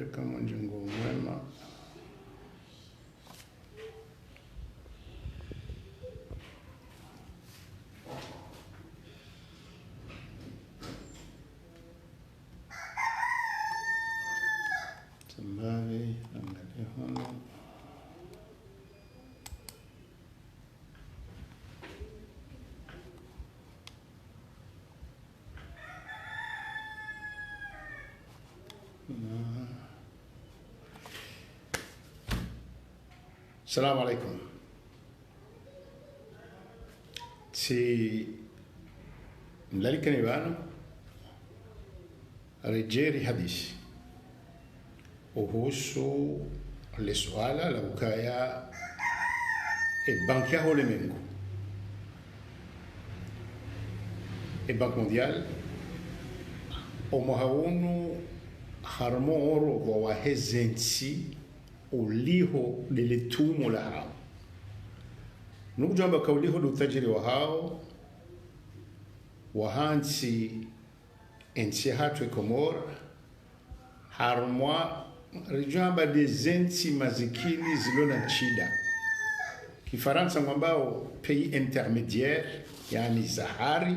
kama Mjengo Mwema. Tambari, angalia hano. Assalamu alaikum. Si mlalika ni bano rejeri hadithi uhusu le swala la ukaya banki ya ulimwengu, Banki Mondiale omohaunu harmo oro wa wahezensi uliho lile tumo la hao nukujamba kauliho do tajiri wa hao wahansi ensi hatu Komor harmwa rijamba dezensi mazikini zilona chida Kifaransa mwambao pays intermédiaire yani Sahari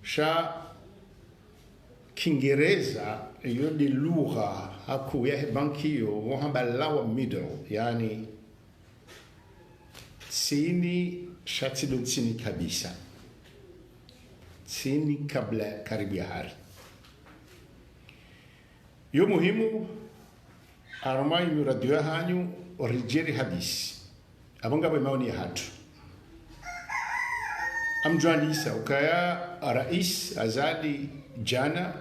sha Kiingereza iyo ni lugha haku ya banki hiyo wahamba lawa middle yani chini shatido chini kabisa chini kabla karibu ya hari yo muhimu armai muradio hanyu orijeri hadisi abanga maoni ya hatu amjwanisa ukaya rais azali jana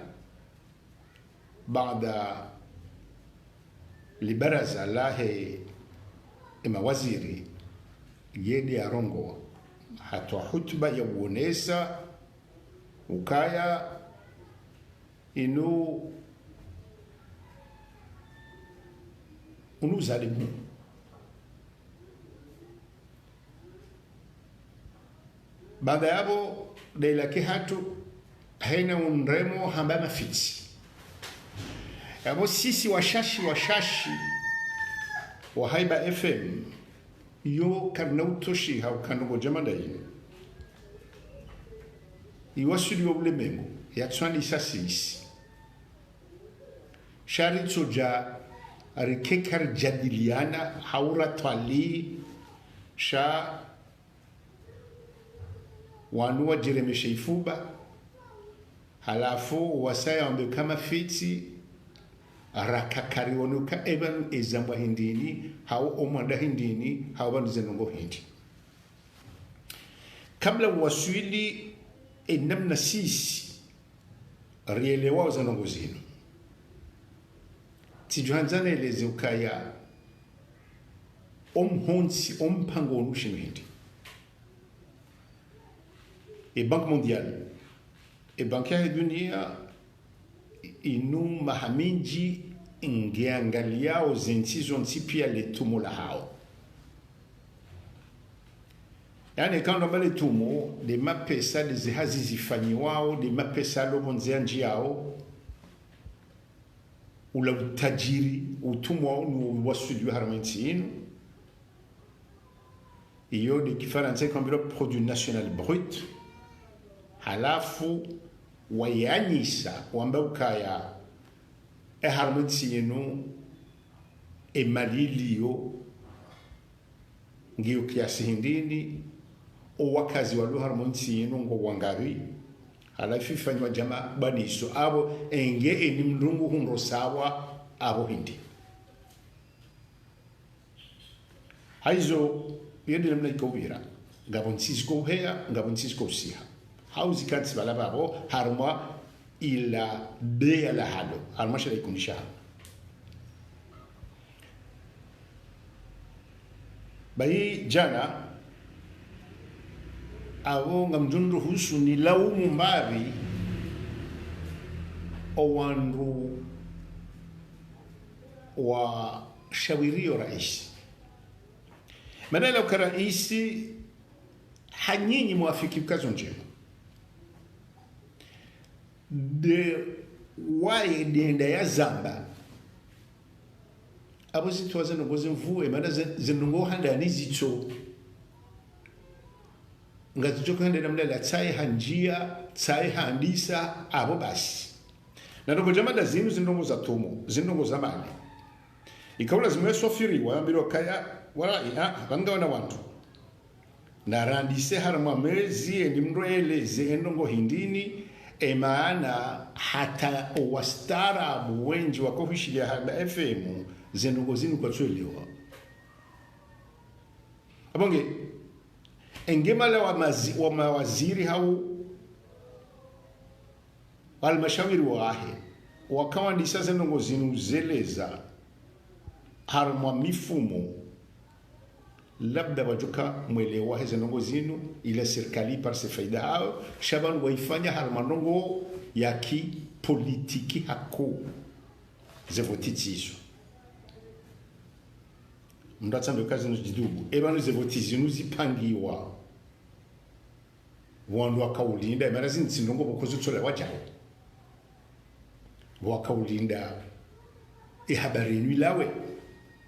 baada libaraza lahe mawaziri yedi arongo hatwa hutuba ya uonesa ukaya inu zalimu baada yabo dailaki hatu haina unremo hamba mafiti yabo sisi washashi wa Haiba FM yo kanautoshi hau kanugo jamanda yini iwasuli wa ulemengu ya tswani sasisi shari tsoja arikekar jadiliana haura twali sha wanuwa Jeremy Sheifuba halafu wasaya wambe kama fiti rakakari wanuka eban ezamba hindini hau omwanda hindini hau bandu zenongo hindi kabla waswili enamna sisi rielewa zenongo zinu tijuhanzana eleze ukaya omhonsi ompango onushinu hindi Banki Mondiale Banki ya dunia inu mahaminji ngeangaliao zensizo nsipia letumo la hao yani kando mbale tumo de mapesa de zihazi zifanyiwao de mapesa lobo nzianji yao ula utajiri utumo wao ni wasudu haramenti inu iyo de Kifaransa kambilo produit national brut halafu wayanyisa wamba ukaya harmonisi yenu malilio ngiyo kiasi hindini o wakazi walu harmonisi yenu ngo wangari halafu ifanywa jama baniso abo enge eni mlungu hundo sawa abo hindi haizo yedi namna ikobira ngabonsis ko hea ngabonsis ko siha hauzi kanti balababo harma ila be ala halo harma shara ikunisha bai jana awo ngamjundu husu ni laumu mbari owanru wa shawirio rais manala ukaraisi hanyinyi mwafiki kazo njema de waye denda ya zamba abo zitwaza no mvu emana zinungo handa nizito ngaticho kwenda namna la tsai hanjia tsai handisa abo basi na ndogo jamada zinu zinongo za tomo zinongo za mali ikaula zimesofiriwa ambiro kaya wala banga wana watu na randise harma mezi endi mroeleze endongo hindini maana hata wastarabu wengi wakohishilia hada FM zinongo zinu kwa tuelewa abonge engemala wa mawaziri hau walmashawiri wahe wakawa ndisa zinongo zinu zeleza harma mifumo labda wajuka mwelewa hizo nongo zinu ila serikali par se faida hao shaban waifanya harmanongo ya ki politiki hako zevotitizo mndatsambe kazi nujidubu ebanu zevotizinu zipangiwa wandu wakaulinda emarazi ntsinongo bokozutsola wajaho wakaulinda habari ilawe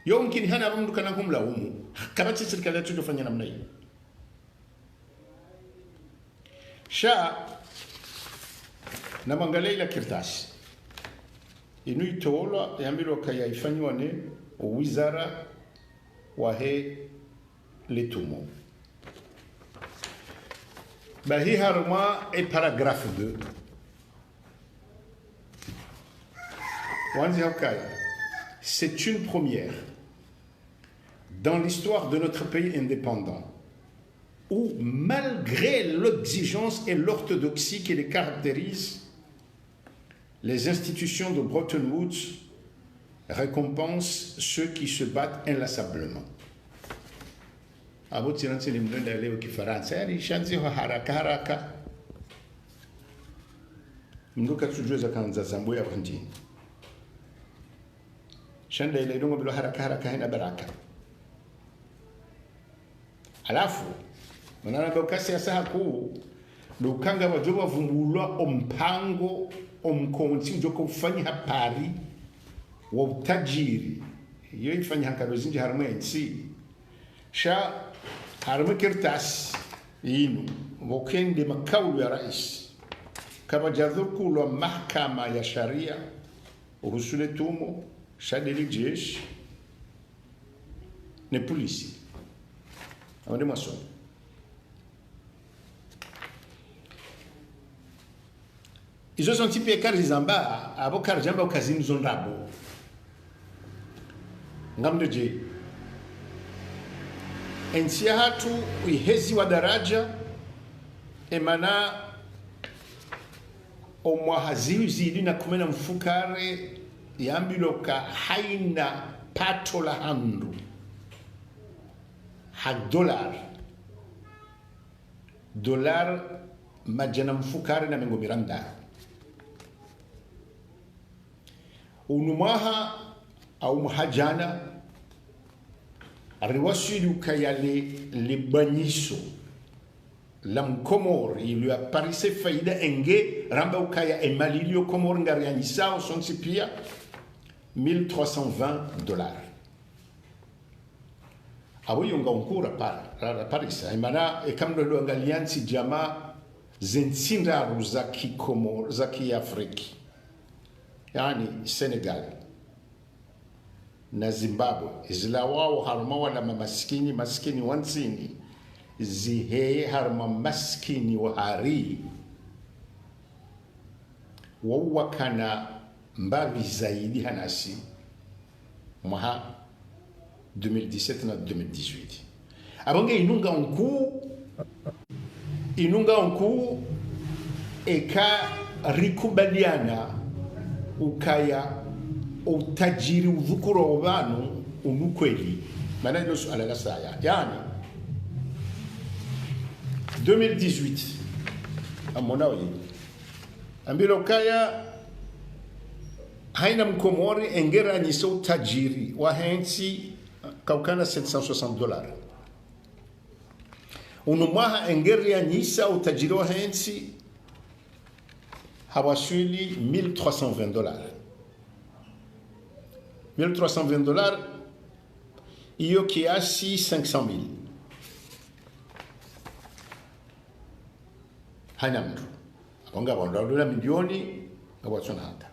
yomkini hana mtu kana kumlaumu kabati serikali yetu tufanya namna hiyo sha na mangalei la kirtasi inu itola yambiro kaya ifanywa ne wizara wa he letumo bahi harma e paragraphe 2 wanzi hakaya c'est une première dans l'histoire de notre pays indépendant, où, malgré l'exigence et l'orthodoxie qui les caractérisent, les institutions de Bretton Woods récompensent ceux qui se battent inlassablement. Abo tiransi limdenda leo kifaransa yani shanzi haraka mnduka tujue kanza zambo ya brandi shanda ile ndongo bilo haraka haina baraka alafu manana bakasi asaha ku dokanga bajoba vumbulwa ompango omkonti njoko kufanya hapari wa utajiri iyo ifanya hakarozinji harimo ensi sha harimo kirtas inu wokende makaulu ya rais kama jadhuku wa mahkama ya sharia uhusule tumo shadeli jeshi ne polisi awande maso izo son tipi ekari zamba abo karjamba ukazini zonrabo ngamdo je ensia hatu ihezi wa daraja emana omwahaziwi zidi na kumena mfukare yambiloka haina pato la handu ha dolar majana mfukare na mengo miranda unumaha au mahajana riwasilu kayale libaniso la mkomori lui apparise faida enge ramba ukaya emalilio komor ngarianisa sonsi pia $1,320 abo yonga unkura para parisa imana ekamdo lo ngaliansi jama zentsinda ruzaki komor zaki afriki yani Senegal na Zimbabwe izila wao harma wala maskini wansini zihe harma maskini wa hari wawakana mbavi zaidi hanasi mwaha 2017 na 2018 abonge inunga unku eka rikubaliana ukaya utajiri udhukuro wabanu unukweli maana ilo suala la saya yani 2018 amonawi ambilo kaya haina mkomori engera nyisa utajiri wa hensi kaukana $760 unumwaha engera nyisa utajiri wa hensi hawasili $1,320. $1,320 hiyo kiasi 500,000. Hana mtu akonga $1 milioni ngawatsona hata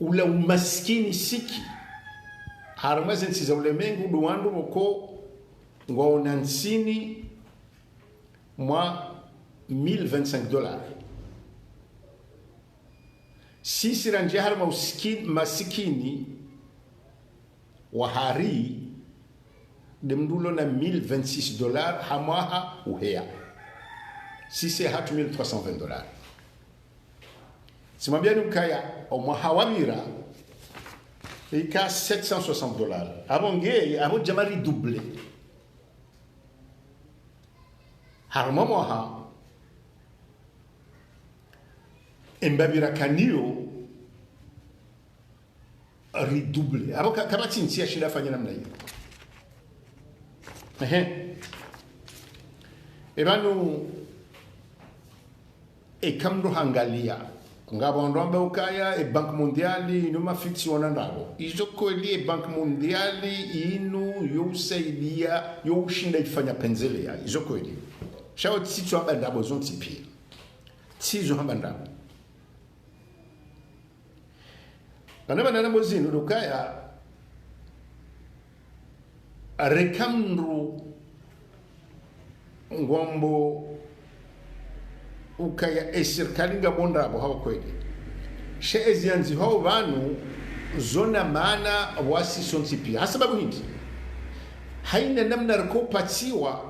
ula umaskini siki harmaze nsiza ulemengu duwandu boko ngwaona nsini mwa $1,025. Sisi ranje harma masikini wa hari demdulo na $1,026 hamwaha uhea. Sisi hatu $1,320. Simambiani ukaya omwaha wamira ika $760. Abo jamari double. Harma mwaha embabira kanio redouble. Abo kama tinsia shida fanya namna hiyo. Ebanu ekamdo hangalia ngabondo amba ukaya Bank Mondiali inuma fiksi wanandabo izo kweli Bank Mondiali inu yosaidia yoshinda ifanya penzelea izo kweli shawo tsitu amba ndabo zontipi tsizo amba ndabo kanaba nana mozino ukaya rekamru ngombo ukaya esirikali ngabonda abo hawa kweli she ezianzi hao vanu zona maana wasi sontipi hasababu hindi haina namna rikopatiwa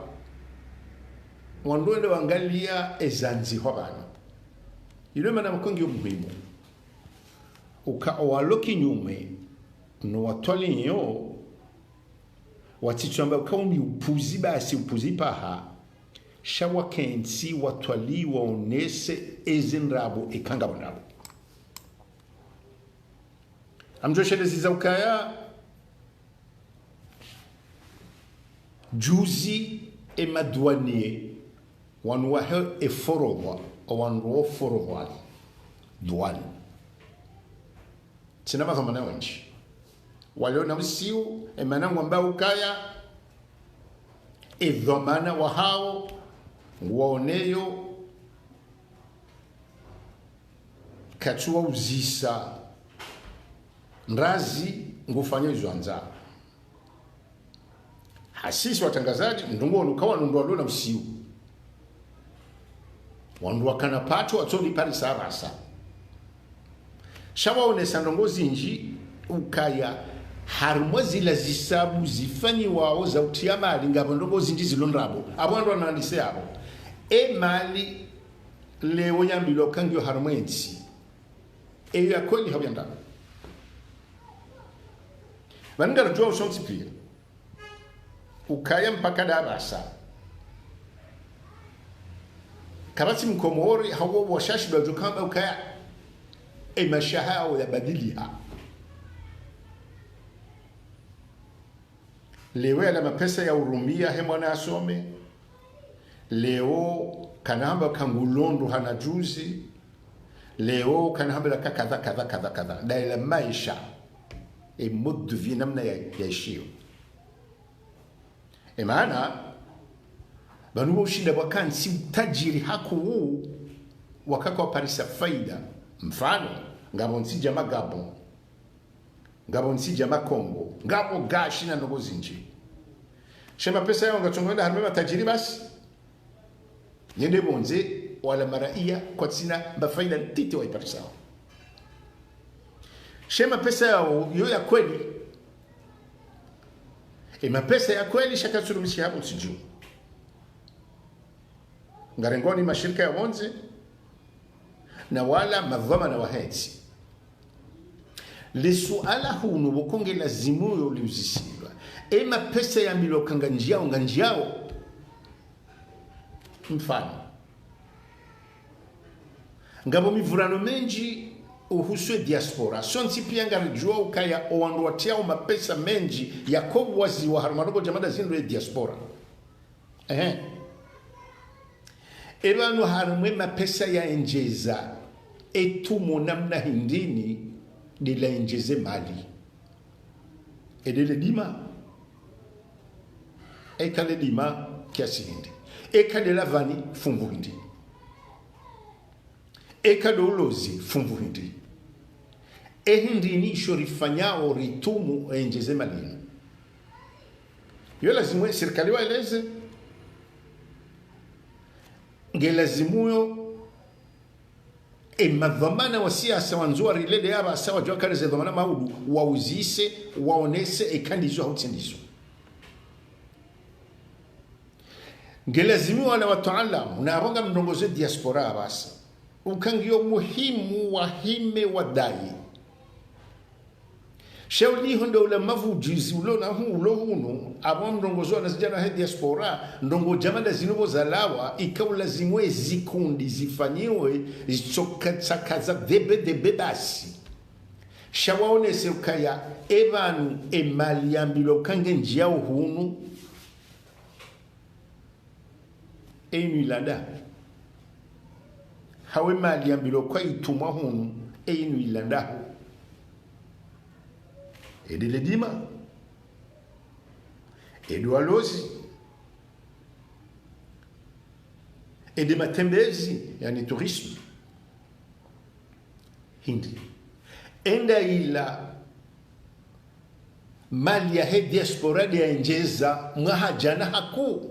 wandoende wangalia ezanzi hao vanu ilo mana mkongi umuhimu uka owaloki nyume no watwali yo watichamba ukauni upuzi basi upuzi paha shawa kensi watwali waonese ezinrabo ekangabonabo amjoshelezi za ukaya juzi emadouanier wanuwahe eforodwa wanruo forodwa douane sinama zamana wenchi walio na msiu emanangu ambao ukaya idhamana wa hao waoneyo kachua uzisa ndazi ngufanya izwanza hasisi watangazaji ndungu nukawa nundu na msiu wandu wakana pato watoli pari sarasa shawa onesa ndongozi nji ukaya harumwa zila zisabu zifanyi wao za utia mali ngabo ndongozi nji zilondrabo abwandu wanandise abo mali leo yambilo kangyo harumwa ensi ya kweli hawiyanda vaningara jua usonti pia ukaya mpaka darasa karati mkomori hawo washashi bajukamba ukaya mashahao ya badiliha leo ya mapesa ya urumia he mwana asome leo kanamba kangulondo hana juzi leo kanamba la kadha kadha kadha kadha daila maisha mode de vie namna yaishio maana banu ushinda wakansi utajiri haku wakako parisa faida mfano ngabo nsija magabo ngabo nsija makongo ngabo gashi na ndogo zinji shema pesa yao ngachongoenda harima tajiri basi yende bonze wala maraia kwa tsina bafaida titi wa iparisa shema pesa yao yo ya kweli mapesa ya kweli shakatsurumishi hapo siju ngarengoni mashirika ya wonze na wala madhamana wa heti lisuala hunu bukonge lazimu yo liuzisilwa mapesa ya milokanga nganjiao mfano ngabo mivurano menji uhuswe diaspora sonti pia ngarijua ukaya owandu watiao mapesa menji yakobu wazi wa harumanoko jamada zindu ya diaspora Ebanu harumwe mapesa ya enjeza etumo namna hindini dila enjeze mali edele dima ekale dima kiasi hindi ekale lavani fungu hindi ekale ulozi fungu hindi ehindini shorifanyao ritumu enjeze mali yo lazimwe serikali waeleze ngelazimuyo madhamana wa siasa wanzua rilede yaba sawa jwa kale dhamana maudu wauzise waonese ekandizo hautsendizo ngelazimuyo wala wataalamu na abonga mndongoze diaspora abasa ukangio muhimu wahime wadai shauli hondo ula mavujizi ulona ulo huno abo ndongozo na zijana he diaspora ndongo jamanda zinubo zalawa ikaula zimwe zikundi zifanyiwe zitsokatsa debe basi shawaone se ukaya evanu emali ambilo kange njia hunu enu ilanda hawe mali ambilo kwa itumwa hunu enu ilanda edele dima edu alozi ede matembezi yani tourisme hindi enda ila mali ya he diaspora ya enjeza mwahajana haku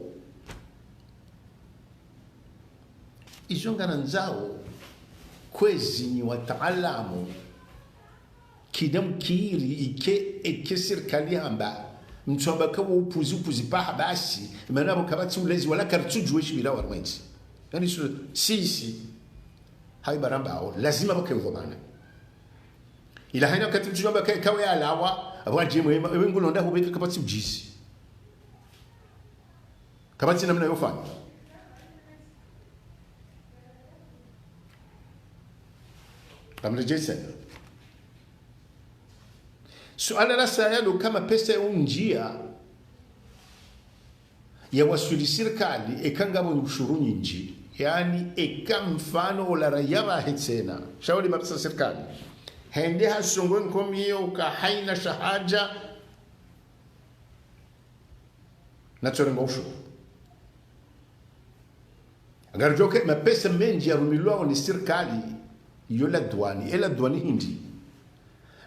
izongana nzao kwezi ni wataalamu kidam kiri ike serikali hamba mtsomba kawo upuzi paha basi maana bakabati ulezi wala kartujwe shibila warwenzi yani sisi haibarambao lazima bakayuvomana ila haina kati mtsomba kawe alawa abaje mwema ngulonda hubeka kabati ujisi kabati namna yofanya kamrejesa suala la sayalo kama pesa ya unjia ya wasuli serikali ekangabo ushuru nyingi yani ekamfano la raia wa hetsena shauri mapesa serikali hende hasongo nkomiyo ka haina shahaja na chorengo ushuru agar joke mapesa menji ya rumilwa ni serikali yola douane ela douane hindi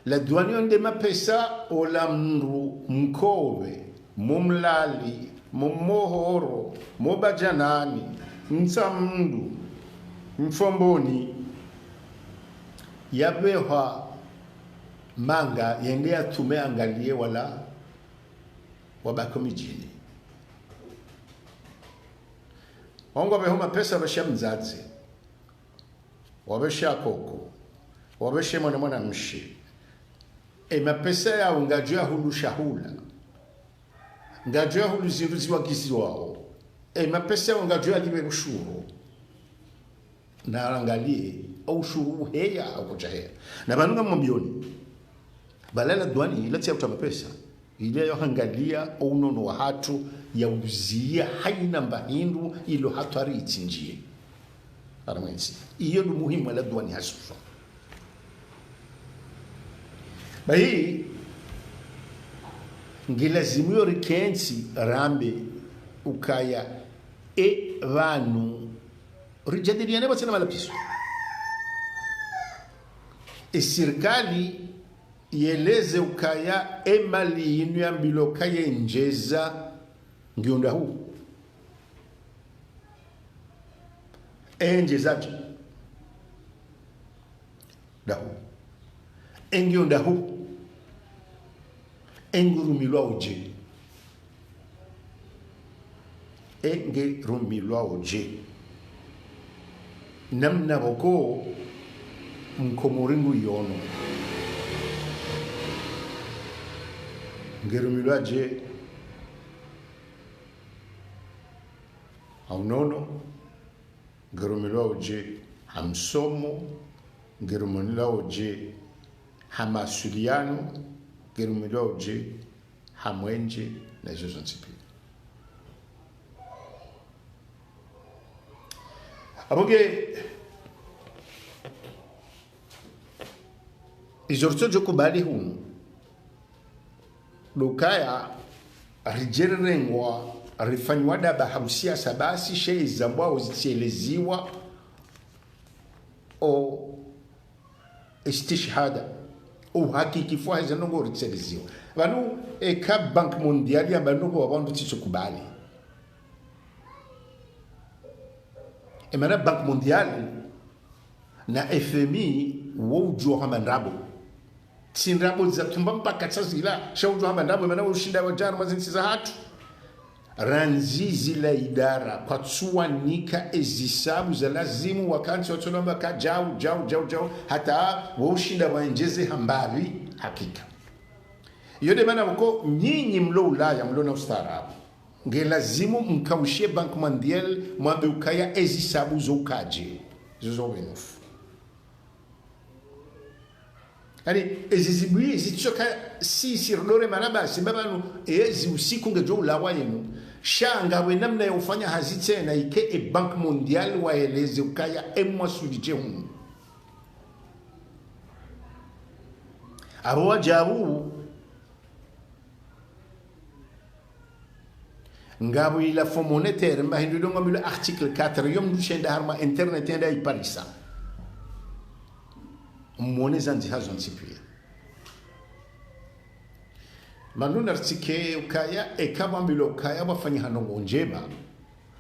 la douane onde mapesa ola mru mkowe mumlali mumohoro mobajanani mtsamndu mfomboni yabeha manga yende atume angalie wala wabako mijini ongo beho mapesa basha mzazi wabesha koko wabesha mwana mshi mapesa ya ngajua hulu shahula ngajua hulu zinduzi wagizi wao mapesa ya ngajua liwe ushuru na angalie ushuru heya au kujahe na banunga mbioni balala douane ilati ya mapesa ile yo hangalia unono wa hatu ya uzia haina mbahindu ilo hatari itinjie aramwensi iyo ndo muhimu ala douane hasufa bahi ngilazimu yo rikensi rambe ukaya vanu rijadiliane batsena malapiso serikali yeleze ukaya mali yinu ya mbiloka yenjeza ngionda huu enjezaji dahu engionda huu engurumilwa uje engurumilwa uje namna boko mkomoringu yono ngerumilwa je aunono ngerumilwa uje hamsomo ngerumilwa uje hamasuliano ngerumilwa uje hamwenje na hizo zonsipi abonge izorto jokubali hunu lukaya rijerengwa rifanywa daba harusia sabasi shei zambwa uzitieleziwa o istishhada uhakiki fwa hizo nongo riteleziwa vanu eka bank mondiali abanongo wabandu tichokubali emana bank mondiali na FMI wujua kama ndabo sinrabo za tumba mpaka tsazila shawujua kama ndabo emana ushinda wajana mazinsiza hatu ranzizi la idara kwa tsuwa nika ezisabu za lazimu wakansi watolamba ka jau hata waushinda waenjeze hambari hakika yode mana wako nyinyi mlo Ulaya mlo na ustaarabu nge lazimu mkaushe bank mondial mwambe ukaya ezisabu zo ukaje zo wenofu yani ezizibuye zitsoka si rlore manaba simbabanu ezi usiku ngejo ulawa yenu shanga we namna ya ufanya hazite na ike bank mondial waeleze ukaya emwa sudije hunu abo wajabu ngabo ila fond monétaire mba hindu donga milo article 4 yom du shenda harma internet enda iparisa mwone zanzi hazo nsipia manuna artike ukaya ekaba mbilo ukaya wafanya hanongo njema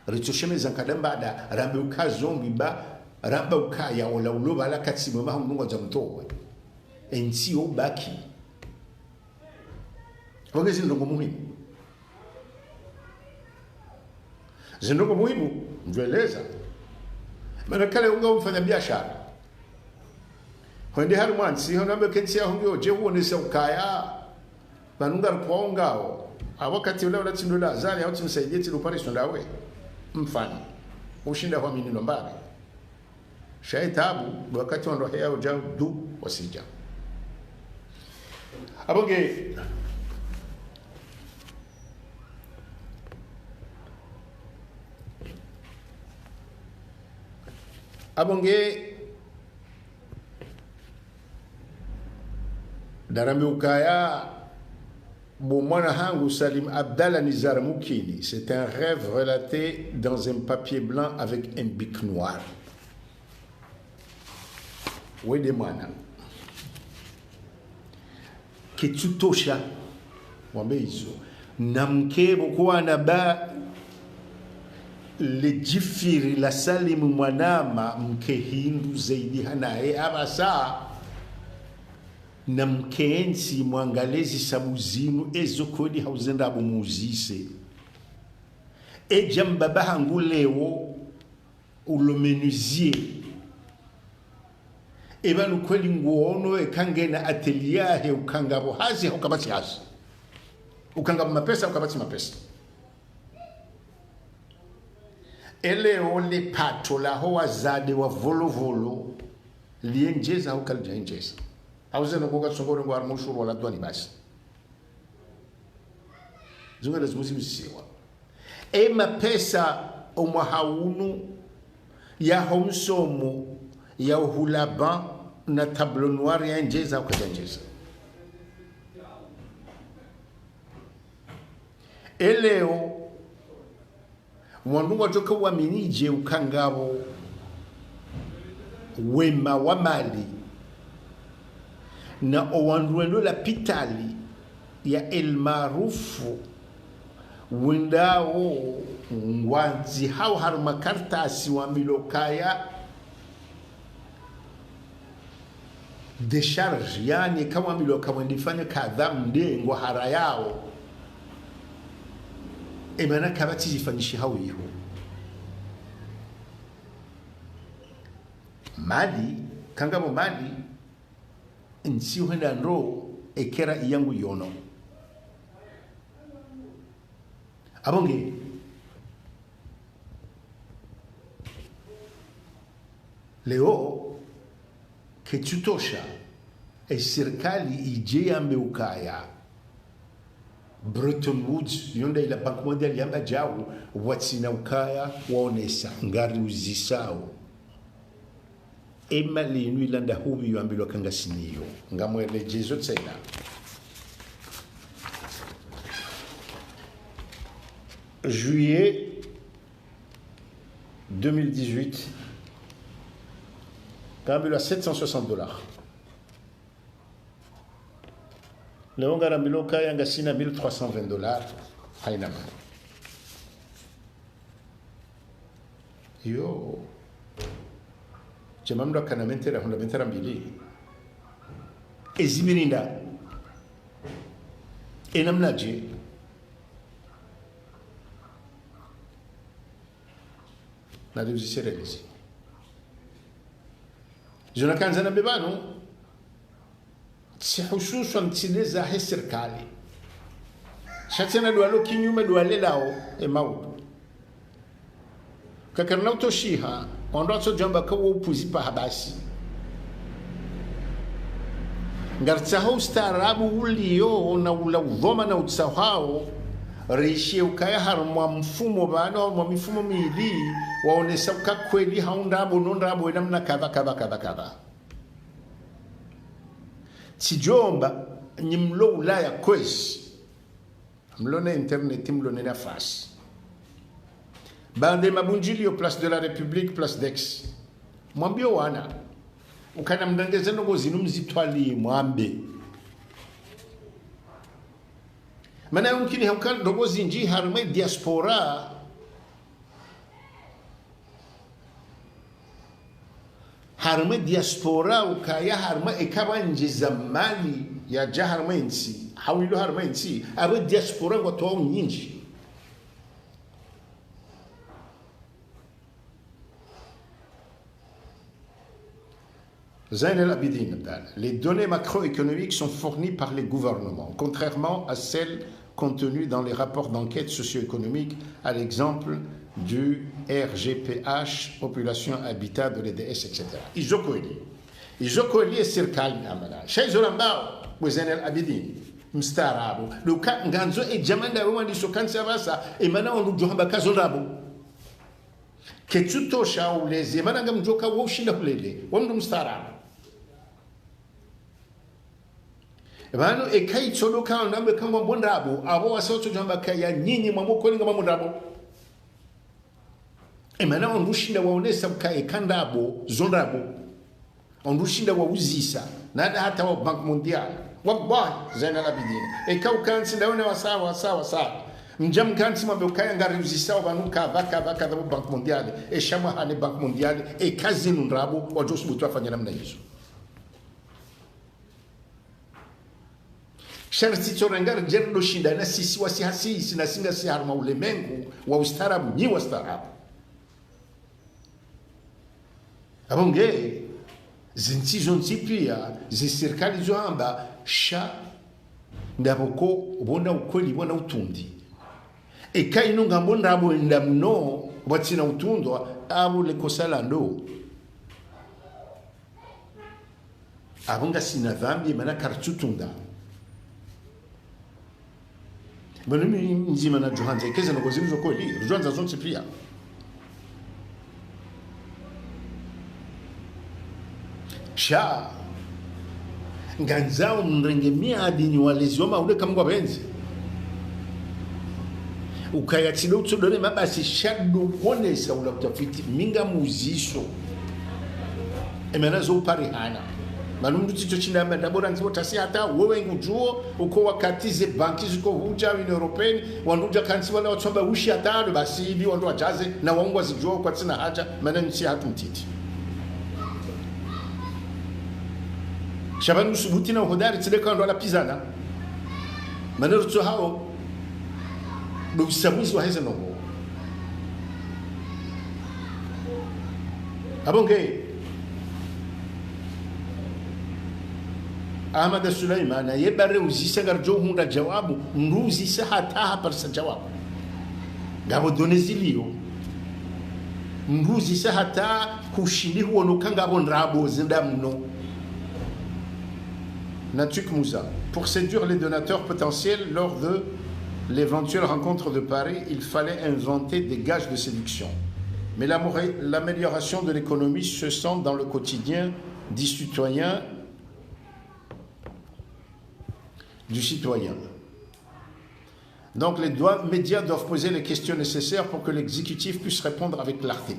ritosheme zankadamba da rambe ukazombi ba ramba ukaya wala uloba la katsimo ba hundungo za mtowe ensi obaki wagezi ndongo muhimu zindogo muhimu mveleza maana kale unga mfanya biashara Hende haru mansi honambe kensia hongyo je huonesa ukaya banunga kwa ungao awakati ule ula tindula zali au tinsaidie tilupari sondawe mfano ushinda kwa minino mbali shaitabu wakati wando hea ujao du wasija abonge Darame ukaya Boumana Hangou Salim Abdallah Nizar Moukini. C'est un rêve relaté dans un papier blanc avec un bic noir. Oui, des moines. Ketutosha. Wambeizo. Namke Bokwana ba le jifiri la Salim Mwanama mke hindu zaidi hanae abasa. Na mkeensi mwangalezi sabuzinu ezo kodi hauzenda abumuzise ejamba bahangu lewo ulomenuzie ebanu kweli nguono ekangena atelier he ukangabo hazi ukabati hazi ukangabo mapesa ukabati mapesa eleo le pato la hoa zade wa volo lienjeza ukalja enjeza hauze no koga songore ngwar mushuru wala dwani basi zunga lazima siwa mapesa omwahaunu ya homsomo ya uhulaba na tableau noir ya njeza ukajanjeza eleo mwanunga joka waminije ukangabo wema wa mali na owanduendo la pitali ya el maarufu wendao wanzi hao harumakartasi wa milokaya decharge yani kama miloka wendifanya kadha mdengo hara yao emana kabati zifanyishi hao hiyo mali kangamo mali nsi huenda ndo ekera yangu yono abonge leo ketutosha serikali ije yambe ukaya Bretton Woods yonda ila Bank Mondial yamba jawu watsina ukaya waonesa ngari uzisao ema linu ilanda hubi yuambilwa kangasiniyo ngamwelejezo tena juillet 2018 kambilwa $760 leo ngarambilwa kaya ngasina $1320 haina maana yo chemamdo akanamentera fundamentera mbili ezimirinda enamnaje na diuziserelezi zona kanza na bebano si hususan tsileza he serikali shatena dualo kinyume duale lao emau kakarna utoshiha ondoto jamba kwa upuzipa habasi ngartsaho ustaarabu ulio na ulawoma na utsahao reishi ukaya harmwa mfumo bano mwa mifumo mili waonesa kweli haundabo nondabo namna kadha sijomba nyimlo ulaya kwesi mlo na internet mlo na nafasi bande mabunjili au place de la République place d'Aix mwambio wana ukana mndangeze ngo zinumzitwali mwambe mana yumkini haukan dogo zinji harme diaspora ukaya harma ekaba nje zamani ya jaharmensi hawilo harmensi abe diaspora ngo to nyinji les données macroéconomiques sont fournies par les gouvernements, contrairement à celles contenues dans les rapports d'enquête socio-économique, à l'exemple du RGPH, population, habitat, de l'EDS, etc. Izokoeli est circali amana. Chez Zolambao, Wezenel Abidin, Mstarabu, Luka Nganzo et Jamanda Rwandi Sokansa Vasa, et maintenant on nous dit Kazolabo. Ketsuto Shaulez, et Managam Joka Woshina Plele, Wandum Starabu. Bano ekai tsolo ka nambe kama bondabo abo wasoto jamba kaya nyinyi mamoko linga mamondabo emana ondushinda waonesa mkae kandabo zondabo ondushinda wauzisa nada hata wa Bank Mondial wallahi zana labidina ekau kansi ndaone wasawa mjam kansi mambe kaya ngari uzisa wanuka vaka da Bank Mondial e shama hane Bank Mondial e kazi nundrabo wajosu butu afanya namna hizo sharti torangar jerdo shinda na sisi wasihasisi na singa si harma ulemengu wa ustarabu ni wastarabu abonge zinti zonti pia zisirikali zoamba sha ndaboko ubona ukweli bona utundi ekaino ngambo ndabo ndamno watsina utundwa abo le kosalando abonga sina dhambi mana kartutunda Mimi nzima na Johanza ikeze ngo zimzo kweli Johanza zonse pia sha nganzao mrengemia adini walezioma ule kamgwa benzi ukayatilo utsodone mabasi shado konesa ula kutafiti minga muziso emenazo uparihana manumdu ticho chinamba ndabora nzibo tasi hata wewe ngujuo uko wakatize banki ziko huja Union Européenne wanduja kansi wala watsomba ushi hata basi hivi wandu wajaze na waungwa zijua kwa tsina haja maana nsi hatu mtiti Shabanu subuti na uhodari tsileka ndo la pizana maana rutso hao do sabuzi wa heza noho abonge Ahmad Sulaiman yebare uzisa garjo hunda jawabu nduzi sahata parsa jawabu ngabo donezilio nduzi sahata kushindi huono kangabo ndrabo zindamno Natuk Moussa pour séduire les donateurs potentiels lors de l'éventuelle rencontre de Paris il fallait inventer des gages de séduction Mais l'amélioration de l'économie se sent dans le quotidien du citoyen. Donc les médias doivent poser les questions nécessaires pour que l'exécutif puisse répondre avec clarté.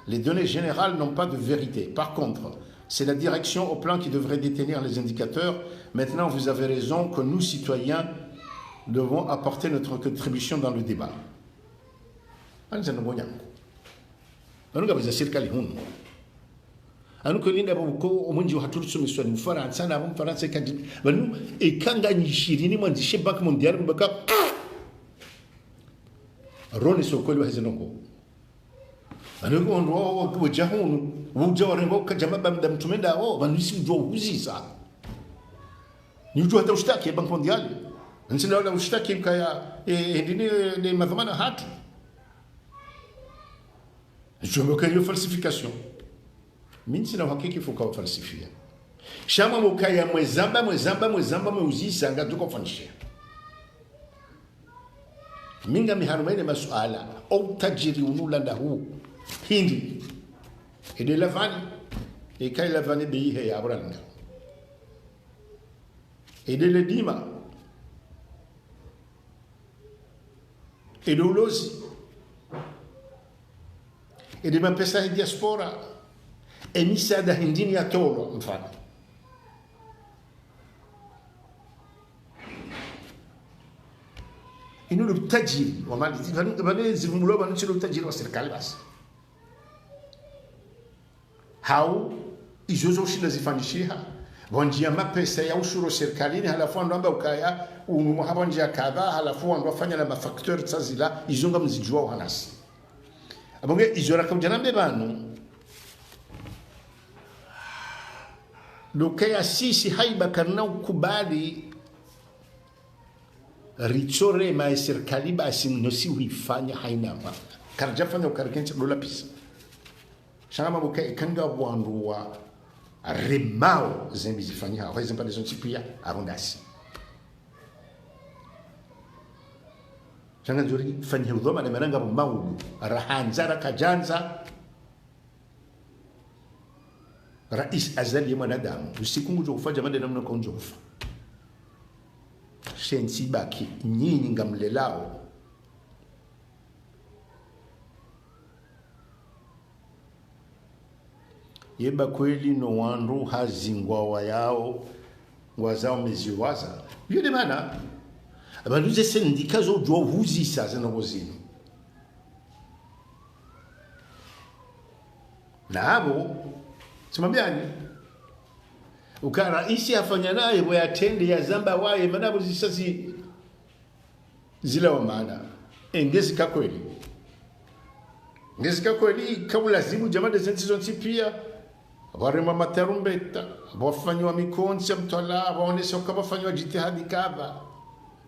Les données générales n'ont pas de vérité. Par contre, c'est la direction au plan qui devrait détenir les indicateurs. Maintenant, vous avez raison que nous, citoyens, devons apporter notre contribution dans le débat. Anu ko linda ko umunji wa haturu miswani Mfaransa na Mfaransa kandi banu ikanga nyishirini mwanzishe bank mondial mbaka rone sokoli wa hizenongo anu ko ndo ko jahunu wuja warengo kajama bamda mtumenda banu isi ujwa uzisa ni ujwa hata ushtaki bank mondial nsina wala ushtaki mkaya ndini ni madhamana hatu je me falsification. Mimi sina uhakika ifuka falsifia. Shama mukaya mwezamba mwezisa ngatuko fanisha. Minga miharumaine masuala au tajiri unulanda huu hindi. Ede lavani kai lavani bihe ya abranga. Ede ledima. Ede ulozi. Ede mapesa ya diaspora. Misaada hindini ya tolo mfano. Inu utajiri wa mali vale zivumulo banu chilo utajiri wa serikali basi. Hao izozo shida zifanishiha bonjia mapesa ya ushuru serikalini halafu ndo amba ukaya umuhabonjia kadha halafu ndo afanya na mafaktori tsazila izonga mzijua uhanasi. Abonge izora kamjana mbebanu Lukaya sisi haiba karna ukubali richore ma serikali basi nosi huifanya haina ma karjafanya ukarkencha dola pisa shama buka ikanga bwanduwa remao zembi zifanya hawa hizo pande zonchi pia arundasi shanga nzuri fanya udhoma na mananga maulu rahanzara kajanza Rais azali mwanadamu usikungujo kufanya mande namna konjo kufa shensi baki nyinyi ngamlelao yeba kweli no wandu hazingwa wayao ngwazao meziwaza yule mana abanduze sendika zo jwa huzisa zanobozino nabo simambiani ukara isi afanya naye boyatende ya zamba waye manabo zisasi zila wa maana ngezika kweli kabla zibu jamada zenzizo pia warema matarumbeta bafanywa mikonzi mtola baonesha kama bafanywa jitihadi kadha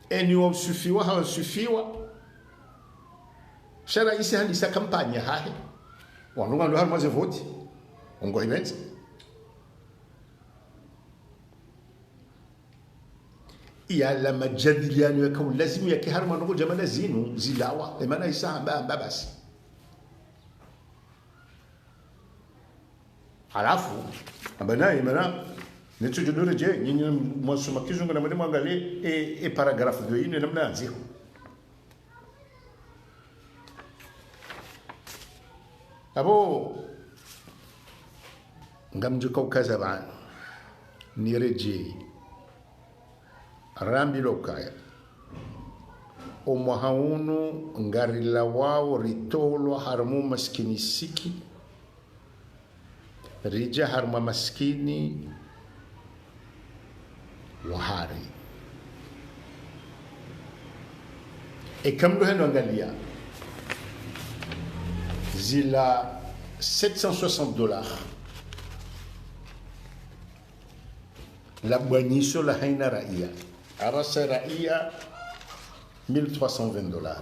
eni wasufiwa hawasufiwa shara isi halisa kampanya hahe wanunga ndo harmaze voti Ongo events. Ya la majadiliano ya kauli lazima yake harma ndugu jamana zinu zilawa maana isa basi alafu abanaye maana nicho jodore je nyinyi mwasoma kizungu na mwalimu angalie paragraph 2 ine namna anziko abo ngamjuka ukaza bana nireje rambi lokaya omwahaunu ngarila wao ritolo harmu maskini siki rija harma maskini wahari kamdo heno angalia zila $760 la bwanyiso la haina raia arasa raia $1,320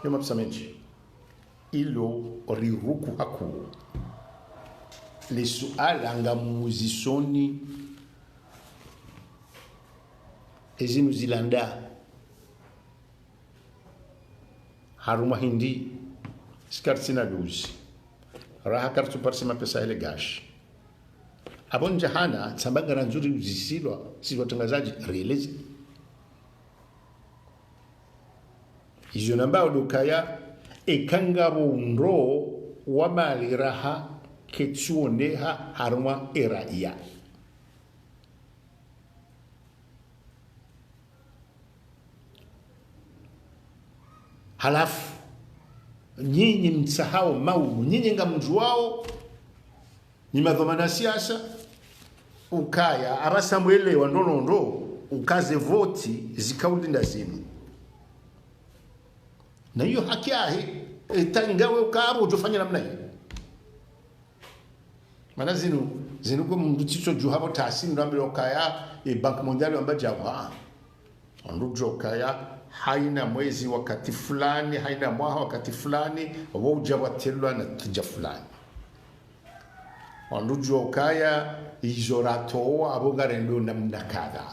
yoma psamenji ilo riruku haku le suala ngamuzisoni ezinu zilanda haruma hindi skartina duzi raha kartu parsema pesa ile gash abon jahana tsambagara nzuri uzisilwa sisi watangazaji relezi izo namba dukaya ekangabo ndo wa mali raha ketsuone haruma eraia halafu nyinyi msahau maumu nyinyi ngamjuao ni madhomana siasa ukaya abasamwelewa ndonondo ukaze voti zikaulinda zinu na hiyo haki yahe tangawe ukabo ujofanya namna hiyo mana zinu kwa mnduticho juhabo tasini ndambile ukaya bank mondiali ambajawa ndujo ukaya haina mwezi wakati fulani haina mwaha wakati fulani wauja watelwa na tija fulani wandujo ukaya izorato abogarendo namna kadha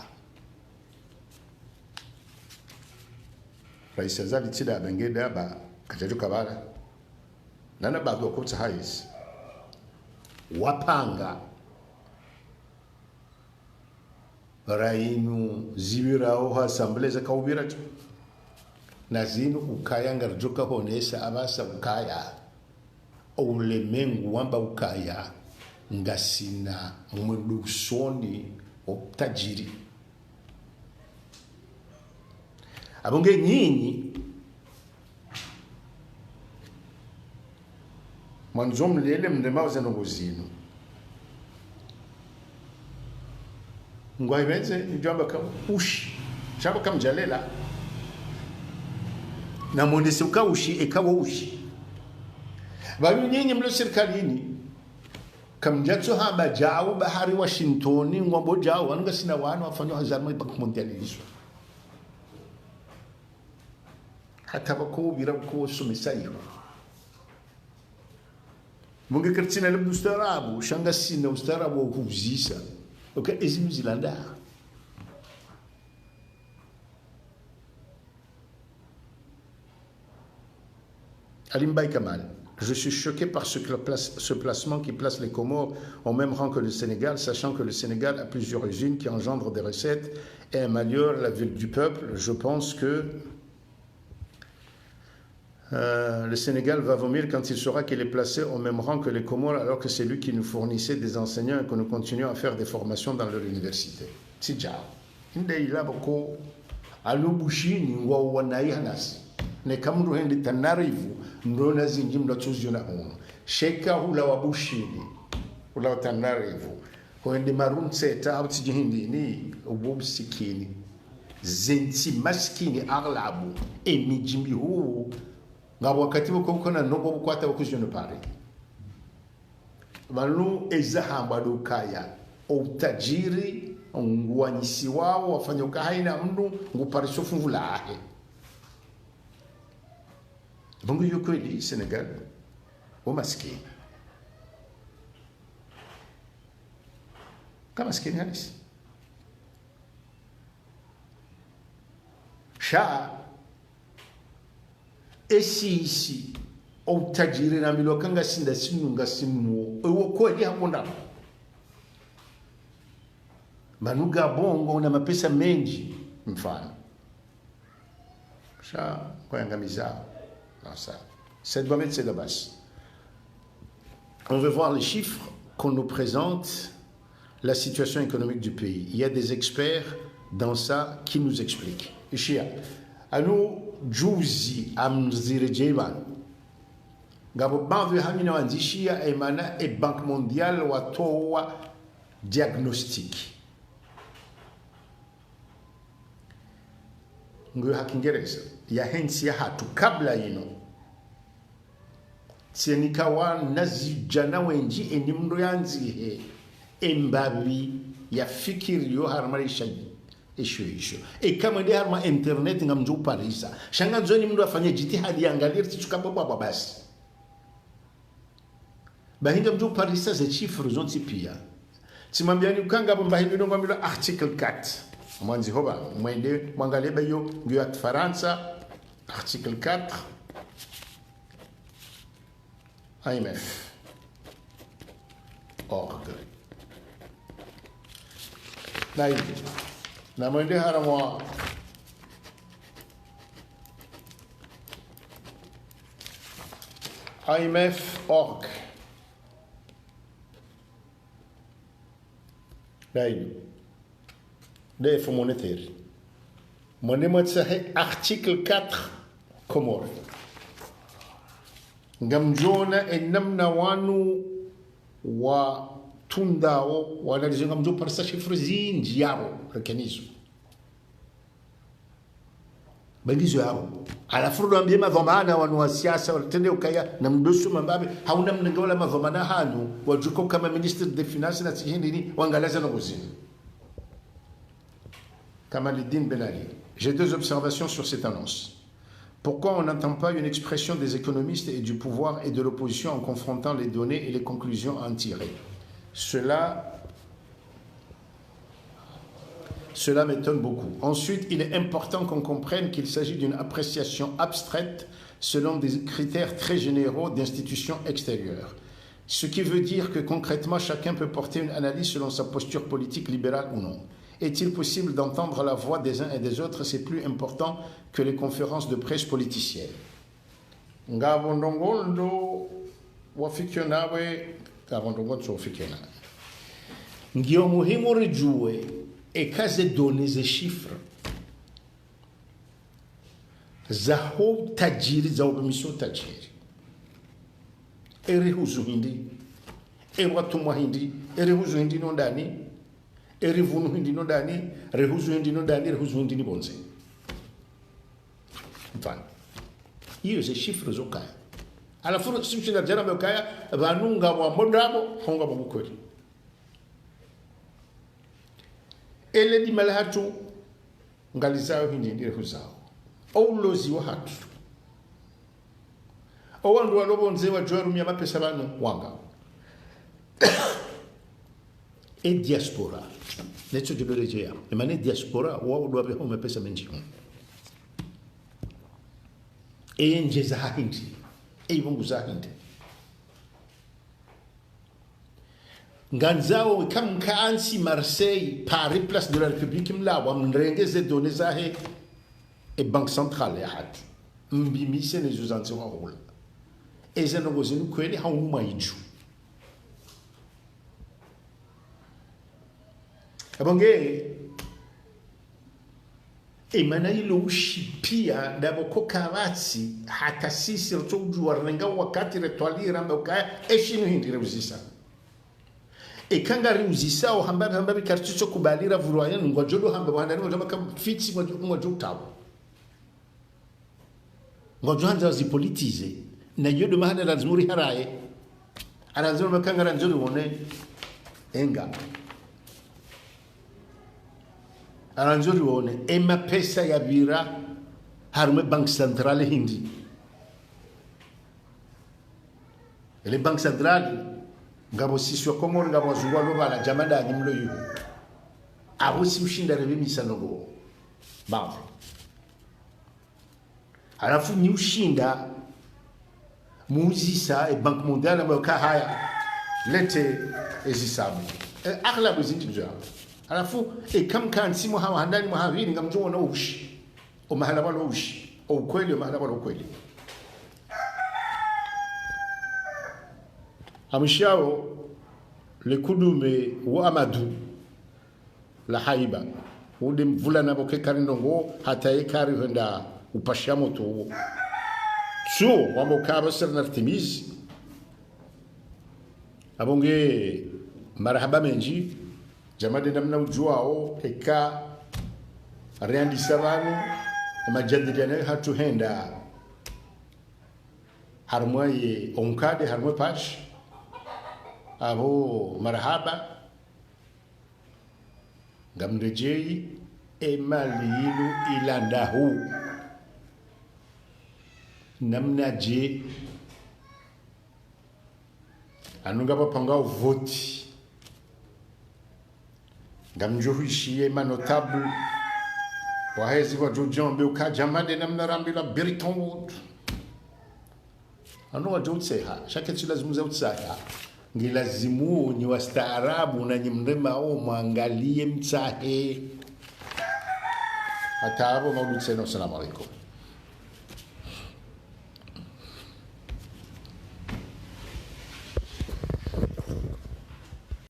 Rais Azali Tida Bengeda ba kajajo kabala nana bagwa kutsa hais wapanga rainu zibirao assemblée za kaubira na zinu ukaya ngarjoka honesa abasa ukaya ulemengu wamba ukaya ngasina mudusoni otajiri abonge nyinyi mwanzom lele mndema zeno zinu ngwaibenze njamba kama ushi chamba kama jalela na mwendesi ukaushi ekawa ushi bayu nyinyi mlo serikalini kamjatso hamba jao bahari Washington ngombo jao anga sina wano afanywa hazarma bank mondialismo hata bako bira ko sumisayo munge kertina le ustarabu shanga sina ustarabu kuzisa okay ezimi zilanda Alimbaï Kamal, je suis choqué par ce placement qui place les Comores au même rang que le Sénégal, sachant que le Sénégal a plusieurs usines qui engendrent des recettes et améliorent la vie du peuple. Je pense que le Sénégal va vomir quand il saura qu'il est placé au même rang que les Comores, alors que c'est lui qui nous fournissait des enseignants et que nous continuons à faire des formations dans leur université. C'est déjà. Il a beaucoup à l'Obushini ou à Wanaïhanas. Ne kamru hendi tanarivu ndona zinji mdatuzuna hono sheka hula wabushini hula tanarivu hendi marun seta au tijihindi ni ubusikini zinti maskini aglabu emijimbi huu ngabo wakati wako na nobo kwata wakuzyono pare malu ezahamba dukaya utajiri ngwanyisi wao wafanya ukahaina mndu nguparisofu vulahe Bongo yoko ili Sénégal au maskini. Kama maskini halisi. Sha esi au tajiri na miloka ngasinda sinunga sinuo. Ewo kweli hakuna. Manuga bongo na mapesa mengi mfano. Sha kwa yangamizao. Cette doit mettre c'est de base. On veut voir les chiffres qu'on nous présente, la situation économique du pays. Il y a des experts dans ça qui nous expliquent. Ishia, à nous, Jouzi, Amzire Djeman, Gabo Banve Hamina Wanzishia, Emana et Banque mondiale, Watowa diagnostic. Nguyo hakingereza ya hensi ya hatu kabla yino tienikawa nazijana wenji enimndo yanzihe embabi ya fikiri yo harmarisha isho kama ndi harma internet ngamju parisa shanga zoni mndo afanye jitihadi angalir tichukaba baba basi bahinga mju parisa ze chiffres zonti pia timambiani ukanga bomba hindo ngambira article 4 mwanzi hoba mwende mwangalie bayo ngyo at Faransa article 4 IMF org na hivi na mwende haramwa IMF org na hivi de Fonds monétaire mwende mwatsahe article 4 Comore ngamjona enamna wanu wa tundao wanalizenga mjo parsa shifre zinji yao rekenizo bagizo yao alafu ambie madhamana wanu wa siasa watende ukaya na mdoso mambabe hauna mnengola madhamana hanu wajuko kama ministre des finances na tihindi wangalaza na kuzini Kamaluddin Ben Ali. J'ai deux observations sur cette annonce. Pourquoi on n'entend pas une expression des économistes et du pouvoir et de l'opposition en confrontant les données et les conclusions à en tirer? Cela m'étonne beaucoup. Ensuite, il est important qu'on comprenne qu'il s'agit d'une appréciation abstraite selon des critères très généraux d'institutions extérieures. Ce qui veut dire que concrètement, chacun peut porter une analyse selon sa posture politique libérale ou non. Est-il possible d'entendre la voix des uns et des autres? C'est plus important que les conférences de presse politiciennes. Ngabondongondo wafikionawe ngabondongondo wafikiona. Ngio muhimu rijue ekaze données ze chiffres za ho tajiri za ubimiso tajiri. Eri huzu hindi, watumwa hindi, eri huzu hindi nondani, eri vunu hindi nondani, rehuzu hindi nondani, rehuzu hindi ni bonze. Mfano. Iyo ze chiffres zokaya. Alafu sisi na jana mekaya vanunga wa mondabo honga babukweli. Ele di malahatu ngalizao hindi ndire huzao. Oulozi wa hatu. Owandu walobonze wa joru ya mapesa banu wanga. E diaspora. Netso jibelejea. Emane diaspora wa udwabe home pesa menji. E njeza hindi. E mungu za hindi. Nganzao kam kaansi Marseille Paris place de la République mlawa mrengeze données zahe e banque centrale ya hati. Mbimise ne zuzanzi wa hula. Eze nongozenu kweli hauma iju. Abonge emana ilo ushipia ndaboko karatsi hata sisi rtoju warenga wakati retwalira mbokaya eshinu hindire uzisa. Ekanga uzisa o hamba kartucho kubalira vuroya ngwajodo hamba bwana ngwajodo kama fitsi ngwajodo tawo. Ngwajodo zipolitize na yodo mahana razmuri haraye aranzuru makanga ranzuru wone enga aranzuru wone ema pesa ya bira harume bank centrale hindi ele bank centrale ngabo siswa komoro ngabo zungwa lobala jamada nyimlo yu abo si ushinda rebe misanogo babo alafu ni ushinda Muzisa et Banque mondiale ambayo haya lete ezisabu aghlabu zinjibja alafu kam kan simu hawa handani mwa hawini ngamjua na ushi o mahala wala ushi o kweli o mahala wala kweli amshao le kudume wa amadu la haiba ude mvula na boke karindongo hata ekari henda upashamo to so wamo kaba ser Artemis abonge marhaba menji jamade namna ujuao eka reandi savano majadiliana hatu henda harmoye onkade harmo pach abo marhaba gamrejei emalilu ilandahu namna je anunga bapanga voti ngamjohishie manotable wahezi wa jojombe ukajamade namna rambila Bretton Woods ano wajotseha shaketi lazimu za utsaha ngilazimu ni wastaarabu na nyimrema o mwangalie mtsahe hata hapo maulid sana. Assalamu alaikum.